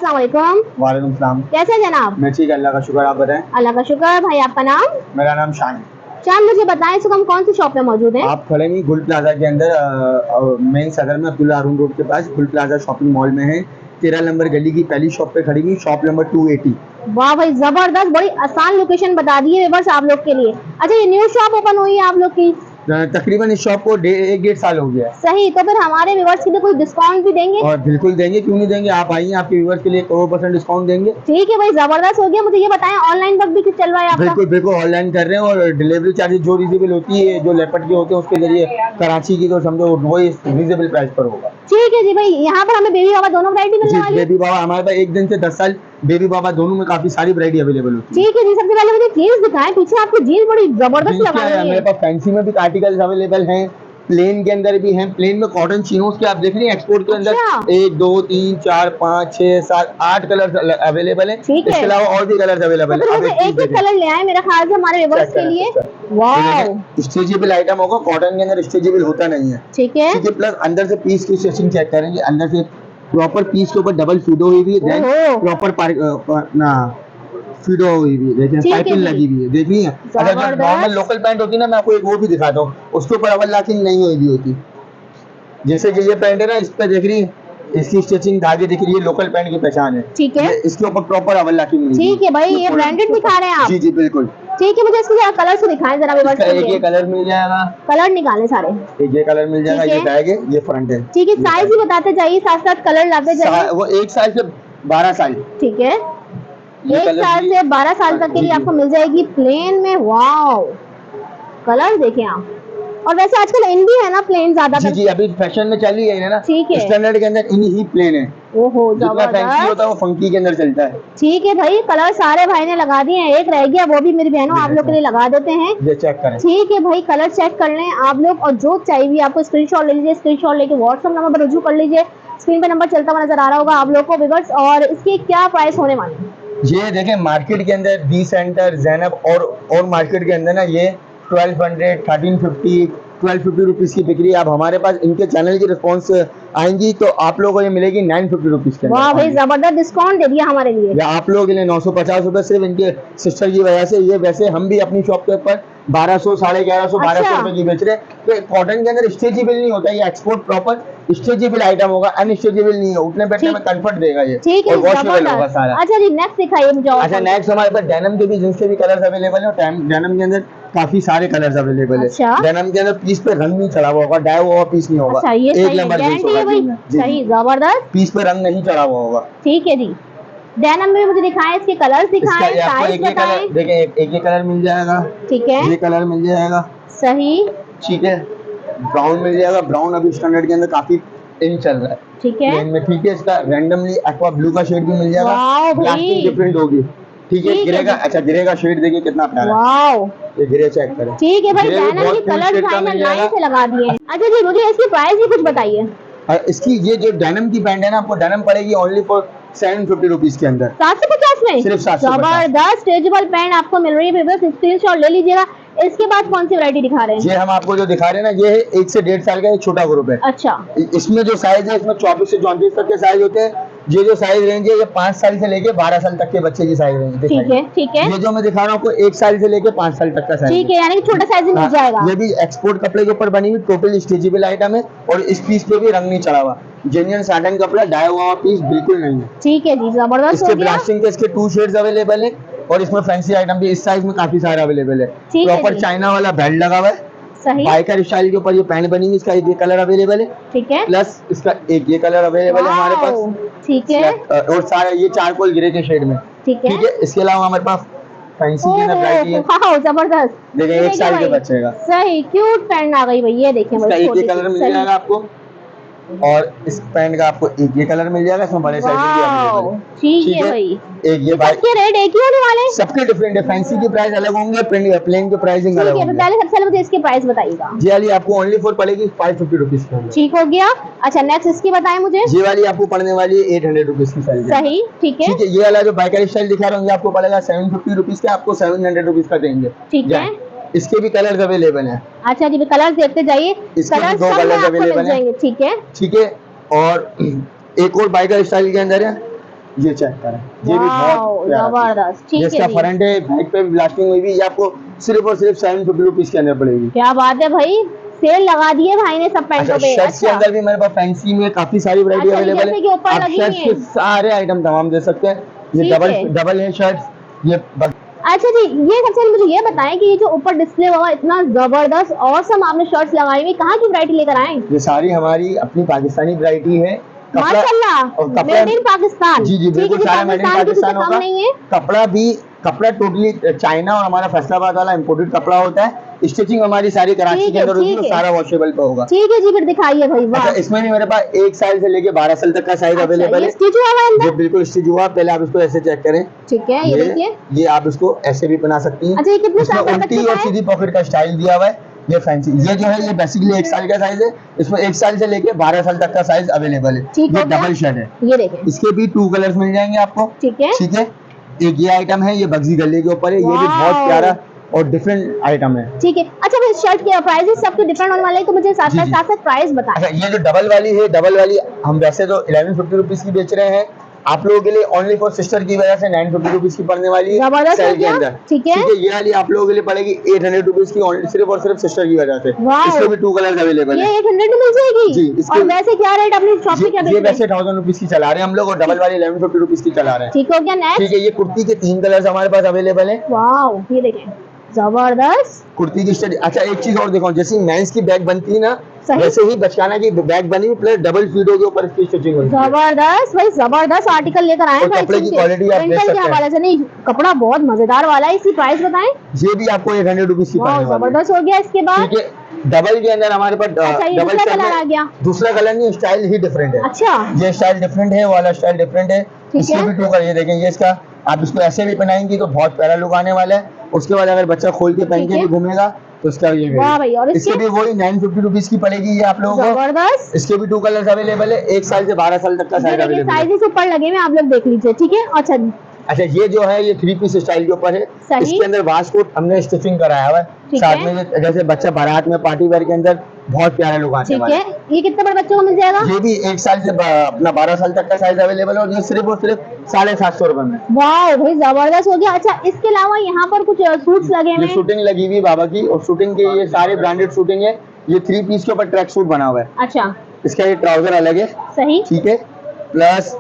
अस्सलाम वालेकुम। वालेकुम सलाम। कैसे हैं जनाब? मैं ठीक, अल्लाह का शुक्र। आप बताएं? अल्लाह का शुक्र। भाई आपका नाम? मेरा नाम शान। शान, मुझे बताएं इस वक्त हम कौन सी शॉप पे मौजूद हैं? आप खड़े हैं गुल प्लाजा के अंदर, मेन सदर में अब्दुल्ला हारून रोड के पास गुल प्लाजा शॉपिंग मॉल में है। 13 नंबर गली की पहली शॉप पे खड़ी हुई, शॉप नंबर 280। वाह भाई जबरदस्त, बड़ी आसान लोकेशन बता दी है बस आप लोग के लिए। अच्छा, ये न्यू शॉप ओपन हुई है आप लोग की? तकरीबन इस शॉप को 1.5 साल हो गया है। सही, तो फिर हमारे व्यूअर्स के लिए कोई डिस्काउंट भी देंगे? और बिल्कुल देंगे, क्यों नहीं देंगे। आप आइए, आपके व्यूअर्स के लिए 100% डिस्काउंट देंगे। ठीक है भाई, जबरदस्त हो गया। मुझे ये बताएं ऑनलाइन वर्क भी कुछ चल रहा है आपका? बिल्कुल बिल्कुल ऑनलाइन कर रहे हैं, और डिलीवरी चार्जेस जो रिजनेबल होती है, जो लेपर्ड के होते हैं उसके जरिए कराची की, तो समझो वही रिजनेबल प्राइस पर होगा। ठीक है जी भाई, यहाँ पर हमें बेबी बाबा दोनों वैरायटी मिलने वाली है? बेबी बाबा हमारे पास 1 दिन से 10 साल बेबी बाबा दोनों में काफी सारी वैरायटी अवेलेबल होती है। ठीक है जी, सबसे पहले मुझे जीन्स दिखाएं। पीछे आपकी जीन्स बड़ी जबरदस्त लगा रही है। मेरे पास फैंसी में भी आर्टिकल्स अवेलेबल हैं, प्लेन के अंदर भी हैं। प्लेन में कॉटन चिनोस के आप देख रहे हैं एक्सपोर्ट के अंदर। अच्छा। 1 2 3 4 5 6 7 8 कलर अवेलेबल है। ठीक है। इसके अलावा और भी कलर अवेलेबल तो है। फिर एक ही कलर ले आए मेरे ख्याल से हमारे व्यूअर्स के लिए। वाह, स्ट्रेचेबल आइटम होगा, कॉटन के अंदर स्ट्रेचेबल होता नहीं है। ठीक है। ठीक है, प्लस अंदर से पीस की स्टिचिंग चेक करेंगे। अंदर से प्रॉपर पीस के ऊपर डबल फिडो हुई हुई है, प्रॉपर ना फिडो हुई हुई है, देखिए पाइपिंग लगी हुई है, देखिए। अगर जो नॉर्मल लोकल पैंट होती है ना, मैं आपको एक वो भी दिखाता हूँ, उसके ऊपर अवल लाकिंग नहीं हुई हुई होती। जैसे कि ये पैंट है ना, इस पे देख रही है, इसकी स्टिचिंग धागे दिख रही है, लोकल पैंट की पहचान है। ठीक है, इसके ऊपर प्रॉपर अवल लाकिंग नहीं। ठीक है भाई, ये ब्रांडेड दिखा रहे हैं आप? जी जी बिल्कुल। ठीक है, मुझे इसके जरा कलर से दिखाएं जरा व्यूअर्स के लिए। एक ये कलर मिल जाएगा, कलर निकालें सारे। एक ये कलर मिल जाएगा, ये बैग है, ये फ्रंट है। ठीक है, साइज भी बताते जाइए, साथ साथ कलर लाते जाइए। वो 1 साल से 12 साल। ठीक है, 1 साल से 12 साल तक के लिए आपको मिल जाएगी प्लेन में। वाओ, कलर देखें आप। और वैसे आजकल इन भी है ना प्लेन ज्यादा? जी जी, अभी फैशन में चल रही है ना। ठीक है, स्टैंडर्ड के अंदर इन ही प्लेन है। ओहो, जितना फैंसी होता है वो फंकी के अंदर चलता है। ठीक है भाई, कलर सारे भाई ने लगा दिए हैं, एक रह गया, वो भी मेरी बहनों आप लोग के लिए लगा देते हैं। ये चेक करें। ठीक है भाई, कलर चेक कर लें आप लोग, और जो चाहिए आपको स्क्रीनशॉट ले लीजिए। स्क्रीनशॉट लेके व्हाट्सएप नंबर पर रुजू कर लीजिए। स्क्रीन पे नंबर चलता हुआ नजर आ रहा होगा आप लोग को व्यूअर्स। और इसकी क्या प्राइस होने वाली है? ये देखें, मार्केट के अंदर डी सेंटर, ज़ैनब और मार्केट के अंदर ना ये 1200 1350 1250 रुपीज की बिक्री। आप हमारे पास इनके चैनल की रिस्पॉन्स आएंगी तो आप लोगों को ये मिलेगी 950 रुपीज के। वाह भाई, जबरदस्त डिस्काउंट दे दिया हमारे लिए। या आप लोगों के लिए 950 रुपए सिर्फ इनके सिस्टर की वजह से। ये वैसे हम भी अपनी शॉप के ऊपर 1200 1150 1200 रुपए की बेच रहे हैं। तो कॉटन के अंदर स्ट्रेचेबल नहीं होता, ये एक्सपोर्ट प्रॉपर स्ट्रेचेबल आइटम होगा, अनस्ट्रेचेबल नहीं है। उठने बैठने में कंफर्ट देगा ये, और वॉशेबल होगा सारा। अच्छा जी, नेक्स्ट दिखाइए मुझे। अच्छा, नेक्स्ट हमारे पास डेनिम के भी जींस के भी कलर्स अवेलेबल है, और डेनिम के अंदर काफी सारे कलर्स अवेलेबल है। डेनिम के अंदर पीस पे रंग नहीं चढ़ा हुआ होगा, डाई हुआ पीस नहीं होगा। एक नंबर जींस होगा, सही जबरदस्त, पीस पे रंग नहीं चढ़ा हुआ होगा। ठीक है जी। डेनिम में मुझे दिखाएं, इसके कलर्स दिखाएं, साइज बताएं। देखिए, एक ये कलर मिल जाएगा, ठीक है, ये कलर मिल जाएगा, सही, ठीक है। ब्राउन मिल जाएगा, ब्राउन अभी स्टैंडर्ड के अंदर काफी इन चल रहा है, ठीक है। में ठीक है। इसका रैंडमली एक्वा ब्लू का शेड भी मिल जाएगा, प्लास्टिक की प्रिंट होगी, ठीक है। ग्रे का, अच्छा ग्रे का शेड देखिए कितना प्यारा है। वाओ, ये ग्रे चेक करें। ठीक है भाई, डेनिम के कलर लाइन से लगा दिए। अच्छा जी, मुझे इसकी प्राइस भी कुछ बताइए। इसकी ये जो डेनिम की पैंट है ना, आपको डेनिम पड़ेगी ओनली फॉर 750 रुपीज के अंदर, 750 में सिर्फ 750। जबरदस्त स्ट्रेचेबल पैंट आपको मिल रही है, स्क्रीनशॉट ले लीजिएगा। इसके बाद कौन सी वैरायटी दिखा रहे हैं? ये हम आपको जो दिखा रहे हैं ना, ये है 1 से 1.5 साल का एक छोटा ग्रुप है। अच्छा, इसमें जो साइज है, इसमें 24 से 34 तक के साइज होते हैं। ये जो साइज रेंज है, ये 5 साल से लेके 12 साल तक के बच्चे की साइज रेंज है। ठीक है, ठीक है। ये जो मैं दिखा रहा हूँ आपको 1 साल से लेके 5 साल तक का साइज, ठीक है, यानी कि छोटा साइज मिल जाएगा। ये भी एक्सपोर्ट कपड़े के ऊपर बनी हुई टोटल स्ट्रेचेबल आइटम है, और इस पीस पे भी रंग नहीं चढ़ा हुआ, जेन्युइन साटन कपड़ा, डाया हुआ पीस बिल्कुल नहीं है। ठीक है जी, जबरदस्त। इसके ब्लास्टिंग के इसके 2 शेड्स अवेलेबल है, और इसमें फैंसी आइटम भी इस साइज में काफी सारे अवेलेबल है। प्रॉपर चाइना वाला बेल्ट लगा हुआ है, सही, बाइकर स्टाइल के ऊपर ये पैंट बनी हुई, इसका एक ये कलर अवेलेबल है, ठीक है। प्लस इसका एक ये कलर अवेलेबल है हमारे पास, ठीक है। और सारे ये चारकोल ग्रे के शेड में, ठीक है। इसके अलावा हमारे पास फैंसी की वैरायटी है। वाओ, जबरदस्त। देखिए, 1 साल के बच्चे का सही क्यूट पैंट आ गई भाई, ये देखिए भाई, एक ये कलर मिल जाएगा आपको, और इस पैंट का आपको एक ये कलर मिल जाएगा, इसमें बड़े साइज की अवेलेबल है। ठीक है भाई, एक ये सबके रेट एक ही होने वाले हैं? सबके डिफरेंट है, फैंसी की प्राइस अलग होंगे, प्लेन के प्राइसिंग अलग होंगे। पहले सबसे पहले मुझे इसकी प्राइस बताइएगा। ये वाली आपको ओनली फॉर पड़ेगी 550 रुपीज की। ठीक हो गया। अच्छा, नेक्स्ट इसकी बताएं मुझे। ये वाली आपको पड़ने वाली है 800 रुपीज की साइज। सही, ठीक है। ये वाला जो बाइकर स्टाइल दिखा रहा हूँ, ये आपको पड़ेगा 750 रुपीज का, आपको 700 रुपीज का देंगे, ठीक है। इसके भी कलर्स अवेलेबल हैं। अच्छा जी, कलर्स देखते जाइए, कलर्स 2 कलर्स अवेलेबल हैं, ठीक है, ठीक है। और एक और बाइकर स्टाइल के अंदर है, ये चेक करें, ये भी बहुत प्यारा पीस। जबरदस्त, ठीक है जिसका जी। फ्रंट है बैक पे भी ब्लास्टिंग हुई भी, ये आपको सिर्फ और सिर्फ 750 रुपीज के अंदर पड़ेगी। क्या बात है भाई, सेल लगा दी है भाई ने सब पैंटों पे। शर्ट्स के अंदर भी मेरे पास फैंसी में काफी सारी वैरायटी अच्छा, अवेलेबल जैसे कि है। ऊपर आप लगी शर्ट्स हुई के हैं। सारे आइटम तमाम दे सकते हैं। ये ठीक डबल है। डबल है शर्ट्स, ये अच्छा जी, ये सबसे पहले मुझे ये बताएं कि ये जो ऊपर डिस्प्ले हुआ इतना जबरदस्त ऑसम आपने शर्ट्स लगाई हुई, कहाँ की वैरायटी लेकर आए? ये सारी हमारी अपनी पाकिस्तानी वैरायटी है। माशाल्लाह, और कपड़ा मेड इन पाकिस्तान। जी जी ठीक है बिल्कुल, जी, सारा मेड इन पाकिस्तान किसी से पाकिस्तान कम होगा। नहीं है। कपड़ा टोटली चाइना और हमारा फैसलाबाद वाला इम्पोर्टेड कपड़ा होता है। स्टिचिंग हमारी सारी कराची ठीक के है, अंदर होगी, ठीक तो है। सारा वॉशेबल पे होगा। ठीक है जी, फिर दिखाइए भाई। वाह, अच्छा, इसमें भी मेरे पास 1 साल से लेके 12 साल तक का साइज अच्छा, अवेलेबल ये है। स्टिच हुआ है ये अंदर? बिल्कुल स्टिच हुआ। पहले आप इसको ऐसे चेक करें। ठीक है, ये देखिए। ये आप इसको ऐसे भी बना सकती हैं। अच्छा, ये कितने साल इसमें का उल्टी बच्चे का और है? सीधी पॉकेट का स्टाइल दिया हुआ है। ये फैंसी, ये जो है ये बेसिकली 1 साल का साइज है। इसमें 1 साल से लेके 12 साल तक का साइज अवेलेबल है। ठीक ये हो गया। डबल शर्ट है। ये देखें। इसके भी 2 कलर्स मिल जाएंगे आपको। ठीक है। ठीक है, एक ये आइटम है, ये बग्जी गले के ऊपर है। ये भी बहुत वाओ। प्यारा और डिफरेंट आइटम है। ठीक है। अच्छा, मैं इस शर्ट के प्राइसेस सबके डिफरेंट होने वाले हैं, तो मुझे साथ जी, साथ जी। साथ प्राइस बताएं। अच्छा, ये जो डबल वाली है, डबल वाली हम वैसे तो 1150 रुपीज की बेच रहे हैं। आप लोगों के लिए ओनली फॉर सिस्टर की वजह से 950 रुपीज की पड़ने वाली है जबरदस्त हो सेल के गया। अंदर। ठीक है। ये वाली आप लोगों के लिए पड़ेगी 800 रुपीज की, ओनली सिर्फ और सिर्फ सिस्टर की वजह से। वाओ। इसमें भी 2 कलर अवेलेबल ये है। 800 में मिल जाएगी जी, इसके- और वैसे क्या रेट अपनी शॉप पे क्या ये बेच रहे वैसे हैं? 1000 रुपीज की चला रहे हैं हम लोग, और डबल वाली 1150 रुपीज की चला रहे हैं। ठीक हो गया। ठीक नेक्स्ट। है, ये कुर्ती के 3 कलर्स हमारे पास अवेलेबल है। वाओ, ये देखें, जबरदस्त। कुर्ती की स्टडी। अच्छा, एक चीज और दिखाऊं, जैसे मेंस की बैग बनती है ना, सही। वैसे ही बचकाना की बैग बनी प्लस डबल फीडो के ऊपर इसकी स्टिचिंग हुई है। जबरदस्त भाई, जबरदस्त आर्टिकल लेकर आए और भाई। कपड़े की ठीक है। quality आप देख प्रिंटर के सकते हैं। हवाले से नहीं, कपड़ा बहुत मजेदार वाला है। इसकी प्राइस बताएं। ये भी आपको 800 रुपीज की वाह, पड़ने वाली है। जबरदस्त हो गया। इसके बाद ठीक है, डबल के अंदर हमारे पास अच्छा, ये डबल दूसरा सेट कलर में आ गया। दूसरा कलर नहीं, स्टाइल ही डिफरेंट है। अच्छा, ये स्टाइल डिफरेंट है, वाला स्टाइल डिफरेंट है। ठीक इसके है। भी 2 कलर, ये देखें, ये इसका आप इसको ऐसे भी पहनाएंगी तो बहुत प्यारा लुक आने वाला है। उसके बाद अगर बच्चा खोल के पहन ठीक के है। भी घूमेगा तो इसका ये वाह भाई, और इसके इसके भी वही 950 रुपीज की पड़ेगी ये आप लोगों को। जबरदस्त। इसके भी 2 कलर्स अवेलेबल है। 1 साल से 12 साल तक का ये साइज देखिए, अवेलेबल है। साइजेस ऊपर लगे हुए, आप लोग देख लीजिए। ठीक है। अच्छा, अच्छा, ये जो है ये 3 पीस स्टाइल के ऊपर है। सही। इसके अंदर वास्कोट हमने स्टिचिंग कराया हुआ है। ठीक साथ है। में जैसे बच्चा बारात में पार्टी वेयर के अंदर बहुत प्यारे लोग आने ठीक वाले है। हैं। ये कितने बड़े बच्चों को मिल जाएगा? ये भी 1 साल से अपना 12 साल तक का साइज अवेलेबल है, और ये सिर्फ और सिर्फ 750 रुपए में। वाह भाई, जबरदस्त हो गया। अच्छा, इसके अलावा यहाँ पर कुछ सूट्स लगे हुए ये हैं। शूटिंग लगी हुई बाबा की, और शूटिंग के ये सारे ब्रांडेड शूटिंग है। ये 3 पीस के ऊपर ट्रैक सूट बना हुआ है। अच्छा, इसका ये ट्राउजर अलग है। सही। ठीक है, प्लस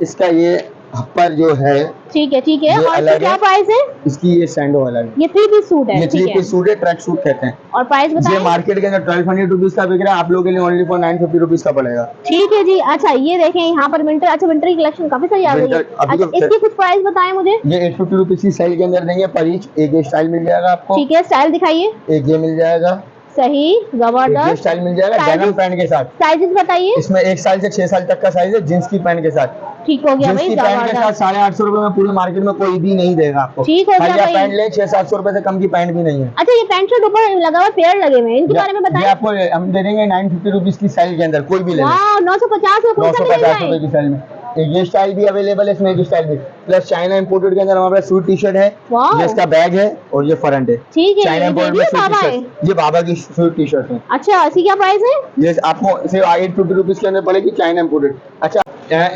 इसका ये हप्पर जो है ठीक है, ठीक है। ये और इसका अलग क्या है। प्राइस है? इसकी ये सैंडो अलग है। ये 3 पीस सूट है। ये 3 ठीक है। पीस सूट है, ट्रैक सूट कहते हैं। और प्राइस ये बताएं। मार्केट के अंदर 1200 रुपीज का बिक रहा है, आप लोगों के लिए ओनली फॉर 950 रुपीज का पड़ेगा। ठीक है जी। अच्छा, ये देखें यहाँ पर विंटर। अच्छा, विंटर की कलेक्शन काफी सारी आ गई है। Winter, अभी अच्छा, तो- इसकी कुछ प्राइस बताएं मुझे। ये 850 रुपीज की सेल के अंदर देंगे पर ईच। एक ये स्टाइल मिल जाएगा आपको। ठीक है, स्टाइल दिखाइए। एक ये मिल जाएगा। सही, एक ये जबरदस्त। स्टाइल मिल जाएगा Sizes? डेनिम पैंट के साथ। साइजेस बताइए। इसमें 1 साल से 6 साल तक का साइज है, जींस की पैंट के साथ। ठीक हो गया जींस भाई, की पैंट के साथ जबरदस्त। 850 रुपए में पूरी मार्केट में कोई भी नहीं देगा आपको। ठीक हो खाली गया आप भाई। पैंट ले 600-700 रुपए से कम की पैंट भी नहीं है। अच्छा, ये पैंट शर्ट ऊपर लगा हुआ पेयर लगे हुए हैं, इनके बारे में ये बताएं। आपको हम दे देंगे 950 रुपीज की सेल के अंदर, कोई भी ले ले। वाह, 950 में कौन सा मिल 950 रुपए जाए? की सेल में एक ये स्टाइल भी अवेलेबल है, इसमें एक स्टाइल भी। प्लस चाइना इंपोर्टेड के अंदर हमारे पास सूट टी शर्ट है। वाह। ये इसका बैग है और ये फ्रंट है। ठीक है। चाइना ये इंपोर्टेड भी में सूट बाबा है। टी-शर्ट, ये बाबा की सूट टी शर्ट है। अच्छा, इसी क्या प्राइस है? ये आपको सिर्फ 850 रुपीज के अंदर पड़ेगी, चाइना इंपोर्टेड। अच्छा,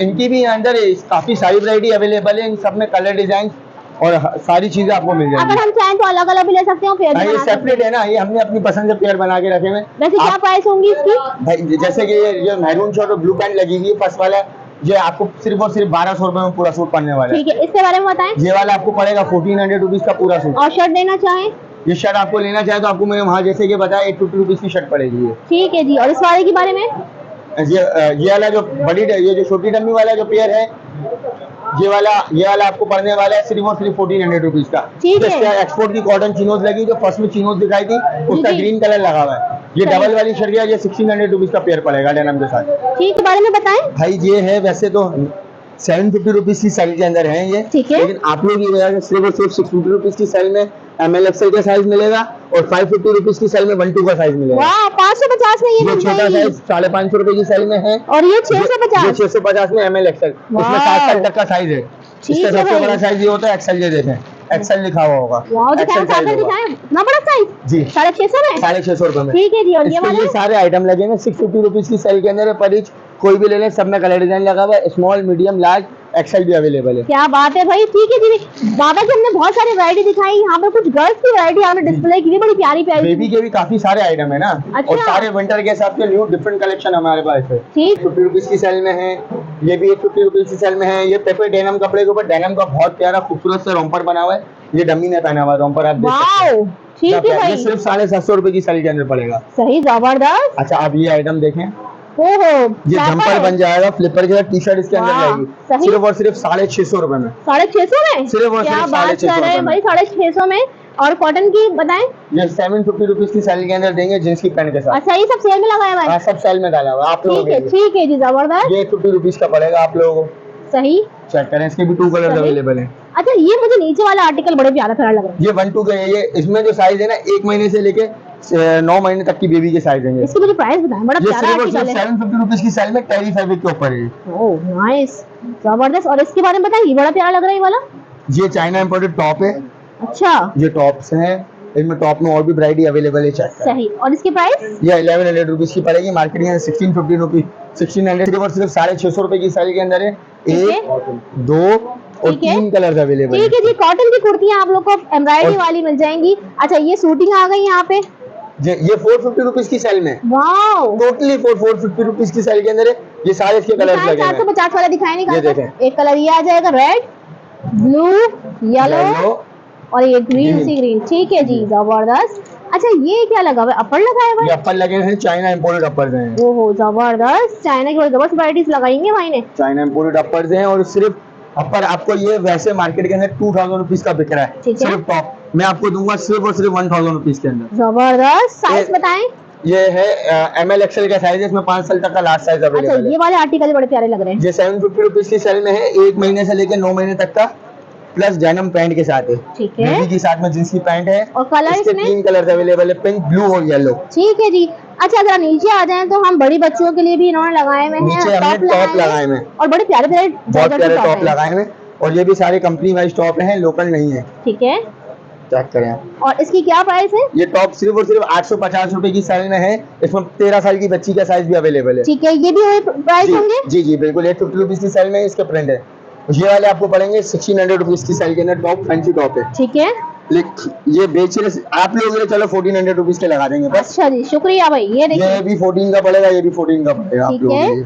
इनकी भी अंदर काफी सारी वैरायटी अवेलेबल है। इन सब में कलर डिजाइन और सारी चीजें आपको मिल जाएंगी। अगर हम चाहें तो अलग अलग भी ले सकते हो, पेयर भी हाँ, ये बना सकते सेपरेट है ना, ये हमने अपनी पसंद से पेयर बना के रखे हुए हैं। वैसे क्या आप- प्राइस होंगी इसकी? भाई जैसे कि ये मैरून शर्ट और ब्लू पैंट लगी हुई है फर्स्ट वाला, ये आपको सिर्फ और सिर्फ 1200 रुपए में पूरा सूट पड़ने वाला है। ठीक है, इसके बारे में बताएं। ये वाला आपको पड़ेगा 1400 रुपीज का पूरा सूट। और शर्ट लेना चाहें? ये शर्ट आपको लेना चाहे तो आपको मैंने वहाँ जैसे कि बताया 850 रुपीज की शर्ट पड़ेगी। ठीक है जी। और इस वाले के बारे में? ये वाला जो बड़ी, ये जो छोटी डम्मी वाला जो पेयर है, ये वाला आपको पड़ने वाला है सिर्फ और सिर्फ 1400 रुपीज का। ठीक है। इसके एक्सपोर्ट की कॉटन चिनोज लगी, जो फर्स्ट में चिनोज दिखाई थी उसका जी। ग्रीन कलर लगा हुआ है। ये सही। डबल वाली शर्ट है, ये 1600 रुपीज का पेयर पड़ेगा डेनिम के साथ। ठीक के बारे में बताएं। भाई ये है वैसे तो 750 रुपीज की सेल के अंदर है ये। ठीक है। लेकिन आप लोग ये वजह से सिर्फ और सिर्फ 650 रुपीज की सेल में ML XL का साइज मिलेगा, और 550 रुपीज की सेल में 1-2 का साइज मिलेगा। वाह, 550 में ये ये मिल छोटा जाएगी। साइज 550 रुपए की सेल में है, और ये ये 650। 650 में ML XL, उसमें वाह। 7 साल तक का साइज है। ठीक इसका है सबसे भाई। बड़ा साइज ये होता है XL, ये देखें XL लिखा हुआ होगा। वाह, दिखाएं, XL साथ में साइज होगा दिखाएं। इतना बड़ा साइज? जी, 650 में? 650 रुपए में। ठीक है जी। और ये इसके वाला? ये सारे आइटम लगेंगे 650 रुपीज की सेल के अंदर है पर ईच। कोई भी ले लें, सब में कलर डिजाइन लगा हुआ है, स्मॉल मीडियम लार्ज एक्सेल भी अवेलेबल है। क्या बात है भाई, ठीक है जी। बाबा जी हमने बहुत सारी वैरायटी दिखाई, यहाँ पे कुछ गर्ल्स की वैरायटी हमने डिस्प्ले की, बड़ी प्यारी प्यारी। बेबी के भी काफी सारे आइटम है ना। अच्छा। और सारे विंटर के हिसाब से न्यू डिफरेंट कलेक्शन हमारे पास है। ठीक। 50 रुपीज की सेल में है, ये भी 50 रुपीज की सेल में है। ये पेपर डेनिम कपड़े के ऊपर डेनिम का बहुत प्यारा खूबसूरत सा रोम्पर बना हुआ है, ये डमी ने पहना हुआ रोम्पर, आप देख सकते हैं। वाओ, ठीक है भाई। ये सिर्फ 750 रुपए की सेल के अंदर पड़ेगा। सही, जबरदस्त। अच्छा, आप ये आइटम देखें, ओहो, ये जंपर बन जाएगा फ्लिपर के साथ, टी शर्ट इसके अंदर वाह, रहेगी, सही। सिर्फ और सिर्फ 650 रुपए में। 650 में? सिर्फ और क्या सिर्फ बात 650 कर रहे हैं रुपए भाई, 650 में। और कॉटन की बताएं? ये 750 रुपीज की सेल के अंदर देंगे जींस की पैंट के साथ। अच्छा, ये सब सेल में लगाया हुआ है? हाँ, सब सेल में डाला हुआ है आप लोगों के लिए। ठीक है जी, जबरदस्त। ये 50 रुपीज का पड़ेगा आप लोगों को। सही। चेक करें, इसके भी 2 कलर अवेलेबल है। अच्छा, ये मुझे नीचे वाला आर्टिकल बड़े प्यारा प्यारा लग रहा है। ये 1 2 का है, ये इसमें जो साइज है ना 1 महीने से लेके 9 महीने तक की बेबी के साइज देंगे। इसकी मुझे प्राइस बताएं, बड़ा ये प्यारा सिर्फ और आर्टिकल सिर्फ है। 750 रुपीज की सेल में टेरी फैब्रिक के ऊपर है। ओह नाइस, जबरदस्त। और इसके बारे में बताएं, ये बड़ा प्यारा लग रहा है ये वाला। ये चाइना इंपोर्टेड टॉप है। अच्छा, ये टॉप्स हैं, इनमें टॉप में और भी वैरायटी अवेलेबल है। चेक करें। सही। और इसकी प्राइस? ये 1100 रुपीज की पड़ेगी, मार्केट में 1650 रुपीज, 1600। सिर्फ और सिर्फ 650 रुपए की सेल के अंदर है। ठीक है। 1 2 और ठीक है। 3 कलर अवेलेबल ठीक है जी। कॉटन की कुर्तियां आप लोग को एम्ब्रॉयडरी और- वाली मिल जाएंगी। अच्छा, ये सूटिंग आ गई यहाँ पे। ये 450 रुपीज की सेल में, वाओ, टोटली 450 रुपीज की सेल के अंदर है। ये सारे इसके कलर्स लगे हैं। 450 वाला दिखाई नहीं ये करता। देखें। एक कलर ये आ जाएगा रेड, ब्लू, येलो येलो, और ये ग्रीन ग्रीन। सी ग्रीन। ठीक है जी, जबरदस्त। अच्छा, ये क्या लगा हुआ है? अपर लगाया हुआ ये है? अपर लगे हैं, चाइना इंपोर्टेड अपर्स हैं। ओहो, जबरदस्त। चाइना की बड़ी जबरदस्त वैरायटीज लगाएंगे भाई ने। चाइना इंपोर्टेड अपर्स हैं और सिर्फ अपर आपको ये वैसे मार्केट के अंदर 2000 रुपीज का बिक रहा है। ठीक है। सिर्फ टॉप मैं आपको दूंगा सिर्फ और सिर्फ 1000 रुपीज के अंदर। जबरदस्त। साइज ये- बताएं? ये है ML XL का साइज है, इसमें 5 साल तक का लास्ट साइज अच्छा, अवेलेबल ये है। वाले आर्टिकल बड़े प्यारे लग रहे हैं। ये 750 रुपीज की सेल में है, 1 महीने से लेकर 9 महीने तक का, प्लस डेनिम पैंट के साथ है। ठीक है। बेबी के साथ में जींस की पैंट है। और कलर इसके इसमें? 3 कलर अवेलेबल है, पिंक, ब्लू और येलो। ठीक है जी। अच्छा, जरा नीचे आ जाएं तो हम बड़ी बच्चियों के लिए भी इन्होंने लगाए हुए हैं। नीचे हमने टॉप लगाए हुए हैं, और बड़े प्यारे प्यारे बहुत प्यारे जॉर्जेट टॉप लगाए हुए हैं, और ये भी सारे कंपनी वाइज टॉप हैं, लोकल नहीं है। ठीक है। चेक करें। और इसकी क्या प्राइस है? ये टॉप सिर्फ और सिर्फ 850 रुपए की सेल में है, इसमें 13 साल की बच्ची का साइज भी अवेलेबल है। ठीक है, ये भी वही प्राइस होंगे? जी जी बिल्कुल, 850 रुपीज की सेल में इसके प्रिंट है। ये वाले आपको पड़ेंगे 1600 रुपीज की सेल के अंदर, टॉप फैंसी टॉप है। ठीक है। ये बेच रहे आप लोग के लिए, चलो 1400 रुपीज के लगा देंगे बस। अच्छा जी, शुक्रिया भाई। ये देखिए, ये भी 14 का पड़ेगा, ये भी 14 का पड़ेगा आप ठीक लोगों है। के लिए।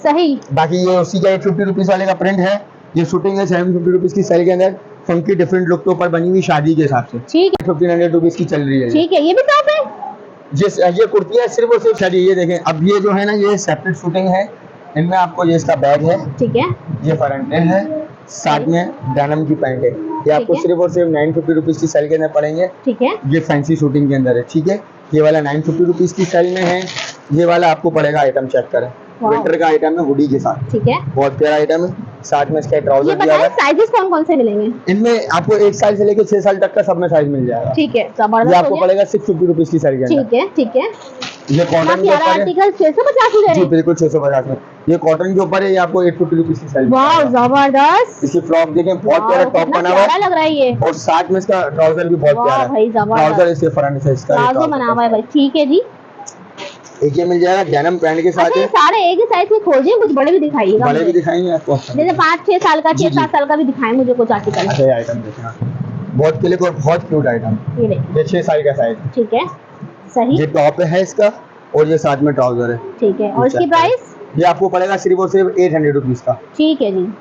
सही। बाकी ये उसी का 850 रुपीज वाले का प्रिंट है। ये शूटिंग है 750 रुपीज की सेल के अंदर, फंकी डिफरेंट लुक के ऊपर बनी हुई शादी के हिसाब से। ठीक है। 1500 रुपीज की चल रही है। ठीक है, ये भी टॉप है? ये कुर्तियाँ सिर्फ और सिर्फ शादी। ये देखें, अब ये जो है ना, ये सेपरेट शूटिंग है, इनमें आपको ये इसका बैग है, ठीक है। ये फ्रंट एंड है, साथ में डेनिम की पैंट है। ये आपको है। सिर्फ और सिर्फ 950 रुपीज की सेल के अंदर पड़ेंगे। ठीक है। ये फैंसी शूटिंग के अंदर है। ठीक है, ये वाला 950 रुपीज की सेल में है। ये वाला आपको पड़ेगा, आइटम चेक करें, वाह। विंटर का आइटम है, हुडी के साथ, ठीक है। बहुत प्यारा आइटम है। साथ में इसका ये ट्राउजर दिया हुआ बताएं, है। साइजेस कौन कौन से मिलेंगे? इनमें आपको 1 साल से लेकर 6 साल तक का सब में साइज मिल जाएगा। ठीक है, ये जबरदस्त हो आपको गया। पड़ेगा 650 रुपीज की सेल के अंदर। ठीक है। ठीक है। ये कॉटन के प्यारा ऊपर है। आर्टिकल 650 ही दे रहे जी हैं। बिल्कुल 650 में। ये कॉटन के ऊपर है, ये आपको 850 रुपीज की सेल। वाह, जबरदस्त। इसकी फ्रॉक देखें, बहुत वाह, प्यारा टॉप कितना बना हुआ प्यारा है, लग रहा है ये। और साथ में इसका ट्राउजर भी बहुत वाह प्यारा भाई, है। जबरदस्त। ट्राउजर इसके फ्रंट से इसका ये प्लाजो बना हुआ है भाई। ठीक है जी। एक ये मिल जाएगा डेनिम पैंट के साथ अच्छा, ये है। सारे एक ही साइज के खोजिए, कुछ बड़े भी दिखाइएगा बड़े भी मुझे। दिखाएंगे आपको। जैसे 5-6 साल का, जी, 6-7 साल का भी दिखाएं मुझे कुछ आर्टिकल। अच्छा, ये आइटम देखें आप। बहुत क्लिक और बहुत क्यूट आइटम। ये देखिए। ये 6 साल का साइज। ठीक है। सही। ये टॉप है इसका, और ये साथ में ट्राउजर है। ठीक है। और इसकी चेक करें। प्राइस? ये आपको पड़ेगा सिर्फ और सिर्फ 800 रुपीज का। ठीक है जी।